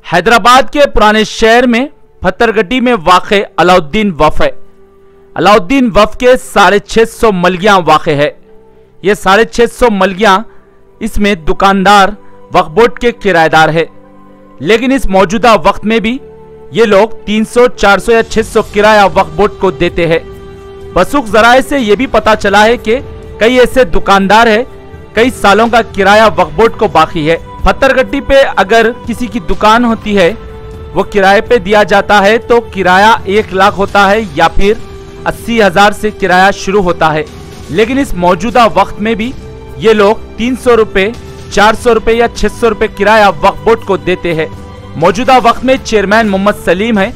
हैदराबाद के पुराने शहर में फत्तरगट्टी में वाक़े अलाउद्दीन वफ़ है। अलाउद्दीन वफ़ के 650 मलगियाँ वाक़े है। ये 650 मलगियाँ, इसमें दुकानदार वक्फ बोर्ड के किराएदार है। लेकिन इस मौजूदा वक्त में भी ये लोग 300, 400 या 600 किराया वक्फ बोर्ड को देते हैं। बसुक जराए से ये भी पता चला है कि कई ऐसे दुकानदार है, कई सालों का किराया वक्फ बोर्ड को बाकी है। फत्तरगट्टी पे अगर किसी की दुकान होती है, वो किराए पे दिया जाता है तो किराया 1 लाख होता है या फिर 80,000 से किराया शुरू होता है। लेकिन इस मौजूदा वक्त में भी ये लोग 300 रुपए, 400 रुपए या 600 रुपए किराया वक्फ बोर्ड को देते हैं। मौजूदा वक्त में चेयरमैन मोहम्मद सलीम है,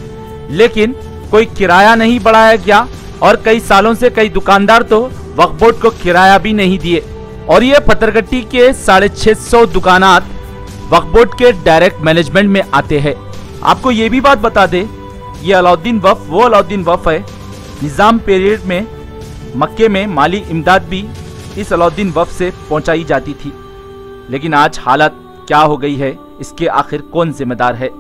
लेकिन कोई किराया नहीं बढ़ाया गया और कई सालों से कई दुकानदार तो वक्फ बोर्ड को किराया भी नहीं दिए। और ये फत्तरगट्टी के 650 दुकानात वक्फ बोर्ड के डायरेक्ट मैनेजमेंट में आते हैं। आपको ये भी बात बता दे, ये अलाउद्दीन वफ़ वो अलाउद्दीन वफ़ है, निज़ाम पीरियड में मक्के में माली इमदाद भी इस अलाउद्दीन वफ़ से पहुंचाई जाती थी। लेकिन आज हालत क्या हो गई है, इसके आखिर कौन जिम्मेदार है।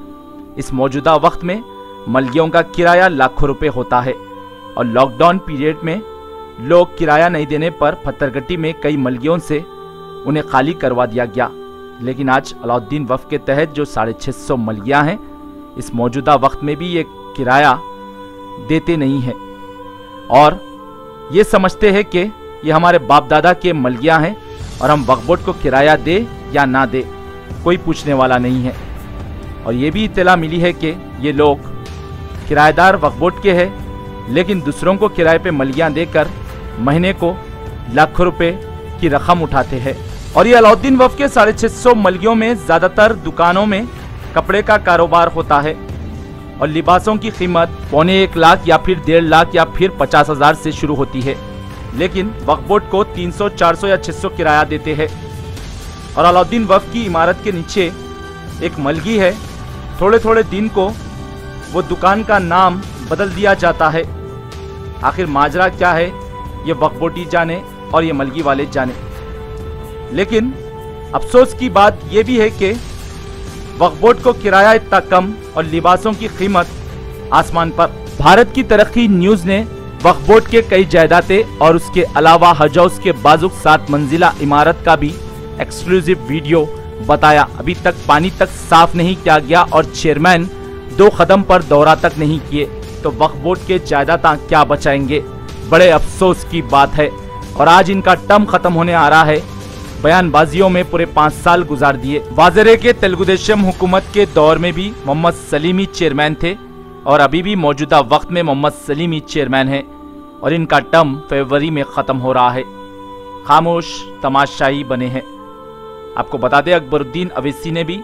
इस मौजूदा वक्त में मलगियों का किराया लाखों रुपए होता है और लॉकडाउन पीरियड में लोग किराया नहीं देने पर फत्तरगट्टी में कई मलगियों से उन्हें खाली करवा दिया गया। लेकिन आज अलाउद्दीन वफ़ के तहत जो 650 मलगियाँ हैं, इस मौजूदा वक्त में भी ये किराया देते नहीं हैं और ये समझते हैं कि ये हमारे बाप दादा के मलगियाँ हैं और हम वक्फ बोर्ड को किराया दे या ना दे, कोई पूछने वाला नहीं है। और ये भी इत्तला मिली है कि ये लोग किराएदार वक्फ बोर्ड के हैं, लेकिन दूसरों को किराए पे मलगियाँ देकर महीने को लाखों रुपए की रकम उठाते हैं। और ये अलाउद्दीन वफ़ के 650 मलगियों में ज़्यादातर दुकानों में कपड़े का कारोबार होता है और लिबासों की कीमत 1.25 लाख या फिर 1.5 लाख या फिर 50,000 से शुरू होती है। लेकिन वक्फ बोर्ड को 300, 400 या 600 किराया देते हैं। और अलाउद्दीन वफ़ की इमारत के नीचे एक मलगी है, थोड़े थोड़े दिन को वो दुकान का नाम बदल दिया जाता है। आखिर माजरा क्या है, ये वक्फ बोर्ड ही जाने और ये मलगी वाले जाने। लेकिन अफसोस की बात यह भी है कि वक्फ बोर्ड को किराया इतना कम और लिबासों की कीमत आसमान पर। भारत की तरक्की न्यूज़ ने वक्फ बोर्ड के कई जायदादें और उसके अलावा हज हाउस के बाजुक 7 मंजिला इमारत का भी एक्सक्लूसिव वीडियो बताया। अभी तक पानी तक साफ नहीं किया गया और चेयरमैन 2 कदम पर दौरा तक नहीं किए, तो वक्फ बोर्ड के जायदाद क्या बचाएंगे। बड़े अफसोस की बात है। और आज इनका टर्म खत्म होने आ रहा है। बयानबाजियों में पूरे 5 साल गुजार दिए। वाजरे के तेलुगुदेशम हुकूमत के दौर में भी मोहम्मद सलीम ही चेयरमैन थे और अभी भी मौजूदा वक्त में मोहम्मद सलीम ही चेयरमैन है और इनका टर्म फरवरी में ख़त्म हो रहा है। खामोश तमाशाई बने हैं। आपको बता दें, अकबरुद्दीन अवैसी ने भी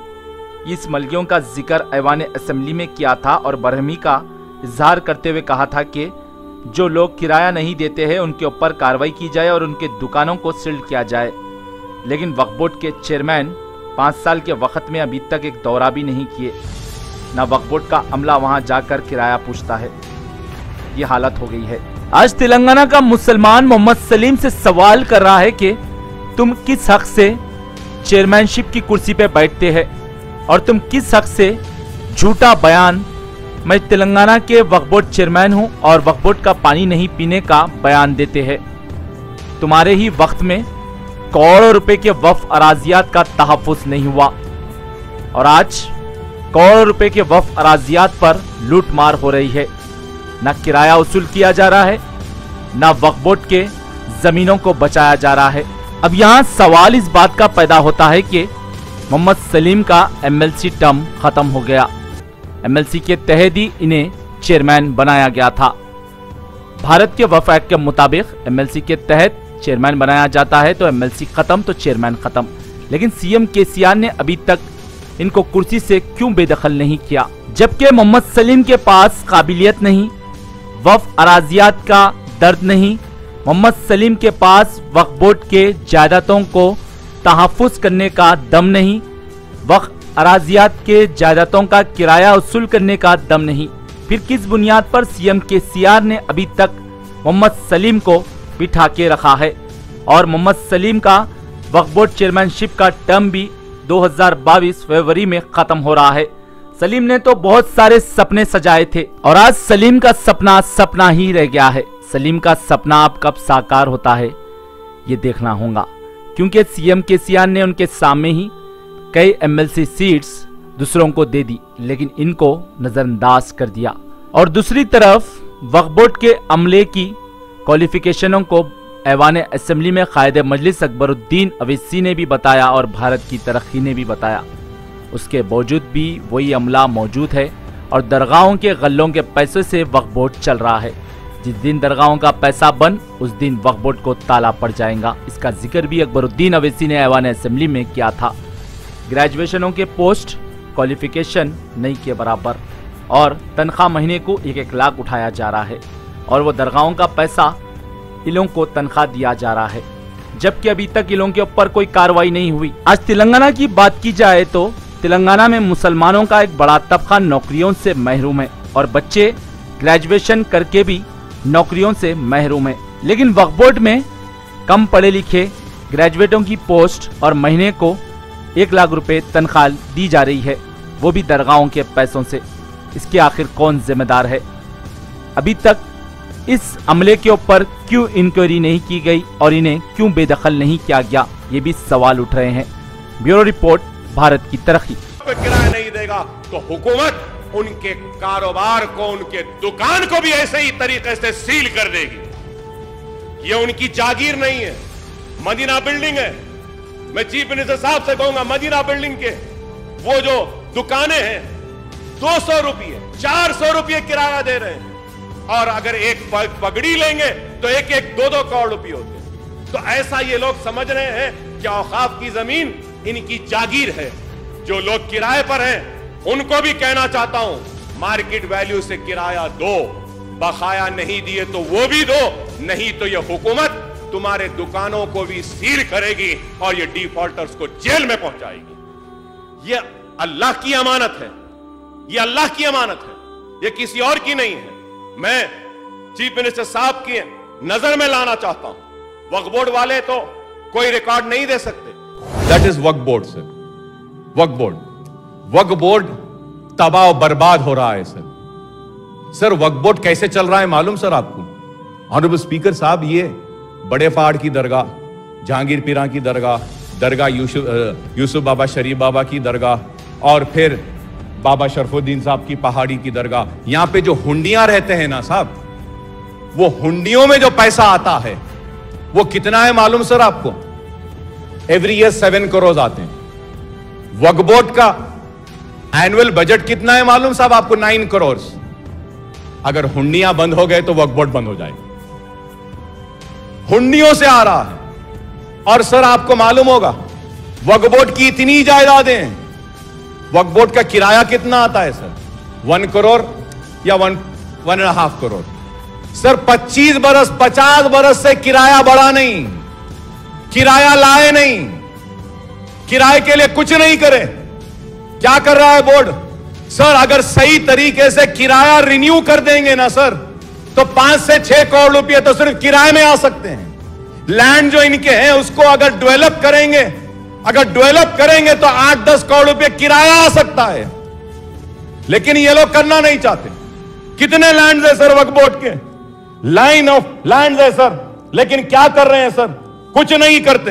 इस मलगियों का जिक्र ऐवान असेंबली में किया था और बरहमी का इजहार करते हुए कहा था कि जो लोग किराया नहीं देते हैं उनके ऊपर कार्रवाई की जाए और उनके दुकानों को सील किया जाए। लेकिन वक्फ बोर्ड के चेयरमैन 5 साल के वक्त में अभी तक एक दौरा भी नहीं किए, ना वक्फ बोर्ड का अमला वहां जाकर किराया पूछता है। ये हालत हो गई है। आज तेलंगाना का मुसलमान मोहम्मद सलीम से सवाल कर रहा है कि तुम किस हक से चेयरमैनशिप की कुर्सी पे बैठते हैं और तुम किस हक से झूठा बयान, मैं तेलंगाना के वक्फ बोर्ड चेयरमैन हूं और वक्फ बोर्ड का पानी नहीं पीने का बयान देते हैं। तुम्हारे ही वक्त में करोड़ों रुपए के वक्फ अराजियात का तहफ़्फ़ुज़ नहीं हुआ और आज करोड़ों रुपए के वक्फ अराजियात पर लूट मार हो रही है। ना किराया वसूल किया जा रहा है, ना वक्फ बोर्ड के जमीनों को बचाया जा रहा है। अब यहाँ सवाल इस बात का पैदा होता है कि मोहम्मद सलीम का MLC टर्म खत्म हो गया। MLC के तहत ही इन्हें चेयरमैन बनाया गया था। भारत के वफ़ एक्ट के मुताबिक MLC के तहत चेयरमैन बनाया जाता है, तो MLC खत्म तो चेयरमैन खत्म। लेकिन CM KCR ने अभी तक इनको कुर्सी से क्यों बेदखल नहीं किया, जबकि मोहम्मद सलीम के पास काबिलियत नहीं, वक्फ अराजियात का दर्द नहीं, मोहम्मद सलीम के पास वक्फ बोर्ड के जायदादों को तहफ़्फ़ुज़ करने का दम नहीं, वक्फ अराजियात के जायदादों का किराया वसूल करने का दम नहीं। फिर किस बुनियाद पर CM KCR ने अभी तक मोहम्मद सलीम को बिठा के रखा है। और मोहम्मद सलीम का वक्फ बोर्ड चेयरमैनशिप का टर्म भी 2022 फरवरी में खत्म हो रहा है। सलीम ने तो बहुत सारे सपने सजाए थे और आज सलीम का सपना सपना ही रह गया है। सलीम का सपना अब कब साकार होता है ये देखना होगा, क्योंकि सीएम केसीआर ने उनके सामने ही कई एमएलसी सीट्स दूसरों को दे दी, लेकिन इनको नजरअंदाज कर दिया। और दूसरी तरफ वक्फ बोर्ड के अमले की क्वालिफिकेशनों को ऐवान असेंबली में कायदे मजलिस अकबरुद्दीन अवैसी ने भी बताया और भारत की तरक्की ने भी बताया। उसके बावजूद भी वही अमला मौजूद है और दरगाहों के गल्लों के पैसे से वक्फ बोर्ड चल रहा है। जिस दिन दरगाहों का पैसा बंद, उस दिन वक्फ बोर्ड को ताला पड़ जाएगा। इसका जिक्र भी अकबरुद्दीन अवैसी ने ऐवान असेंबली में किया था। ग्रेजुएशनों के पोस्ट क्वालिफिकेशन नहीं के बराबर और तनख्वाह महीने को 1-1 लाख उठाया जा रहा है और वो दरगाहों का पैसा इलों को तनख्वाह दिया जा रहा है, जबकि अभी तक इलों के ऊपर कोई कार्रवाई नहीं हुई। आज तेलंगाना की बात की जाए तो तेलंगाना में मुसलमानों का एक बड़ा तबका नौकरियों से महरूम है और बच्चे ग्रेजुएशन करके भी नौकरियों से महरूम है। लेकिन वक्फ बोर्ड में कम पढ़े लिखे ग्रेजुएटों की पोस्ट और महीने को 1 लाख रुपए तनख्वाह दी जा रही है, वो भी दरगाहों के पैसों से। इसके आखिर कौन जिम्मेदार है? अभी तक इस अमले के ऊपर क्यों इंक्वायरी नहीं की गई और इन्हें क्यों बेदखल नहीं किया गया, ये भी सवाल उठ रहे हैं। ब्यूरो रिपोर्ट, भारत की तरक्की। किराया नहीं देगा तो हुकूमत उनके कारोबार को, उनके दुकान को भी ऐसे ही तरीके से सील कर देगी। ये उनकी जागीर नहीं है, मदीना बिल्डिंग है। मैं चीफ मिनिस्टर साहब से कहूंगा, मदीना बिल्डिंग के वो जो दुकानें हैं 200 रुपये 400 रुपये किराया दे रहे हैं और अगर एक पगड़ी लेंगे तो 1-2 करोड़ रुपये होते हैं। तो ऐसा ये लोग समझ रहे हैं कि औकाफ की जमीन इनकी जागीर है। जो लोग किराए पर हैं उनको भी कहना चाहता हूं, मार्केट वैल्यू से किराया दो, बकाया नहीं दिए तो वो भी दो, नहीं तो ये हुकूमत तुम्हारे दुकानों को भी सील करेगी और ये डिफॉल्टर्स को जेल में पहुंचाएगी। ये अल्लाह की अमानत है, ये अल्लाह की अमानत है, ये किसी और की नहीं है। मैं चीफ मिनिस्टर साहब की नजर में लाना चाहता हूं। वक्फ बोर्ड वाले तो कोई रिकॉर्ड नहीं दे सकते। That is Waqf board sir. Waqf board तबाह और बर्बाद हो रहा है सर। वक्फ बोर्ड कैसे चल रहा है मालूम सर आपको? ऑनरेबल स्पीकर साहब, ये बड़े पहाड़ की दरगाह, जहांगीर पीरा की दरगाह यूसुफ बाबा शरीफ बाबा की दरगाह और फिर बाबा शरफुद्दीन साहब की पहाड़ी की दरगाह, यहां पे जो हुंडियां रहते हैं ना साहब, वो हुंडियों में जो पैसा आता है वो कितना है मालूम सर आपको? एवरी ईयर 7 करोड़ आते हैं। वक्फ बोर्ड का एनुअल बजट कितना है मालूम साहब आपको? 9 करोड़। अगर हुंडियां बंद हो गए तो वक्फ बोर्ड बंद हो जाएगा। हुंडियों से आ रहा है। और सर आपको मालूम होगा वक्फ बोर्ड की इतनी जायदादें हैं, वक्फ बोर्ड का किराया कितना आता है सर? 1 करोड़ या 1.5 करोड़। सर 25 बरस 50 बरस से किराया बढ़ा नहीं, किराया लाए नहीं, किराए के लिए कुछ नहीं करे। क्या कर रहा है बोर्ड? सर अगर सही तरीके से किराया रिन्यू कर देंगे ना सर, तो 5 से 6 करोड़ रुपए तो सिर्फ किराए में आ सकते हैं। लैंड जो इनके हैं उसको अगर डेवलप करेंगे तो 8-10 करोड़ रुपए किराया आ सकता है। लेकिन ये लोग करना नहीं चाहते। कितने लैंड है सर वक्फ बोर्ड के? लाइन ऑफ लैंड है सर, लेकिन क्या कर रहे हैं सर? कुछ नहीं करते।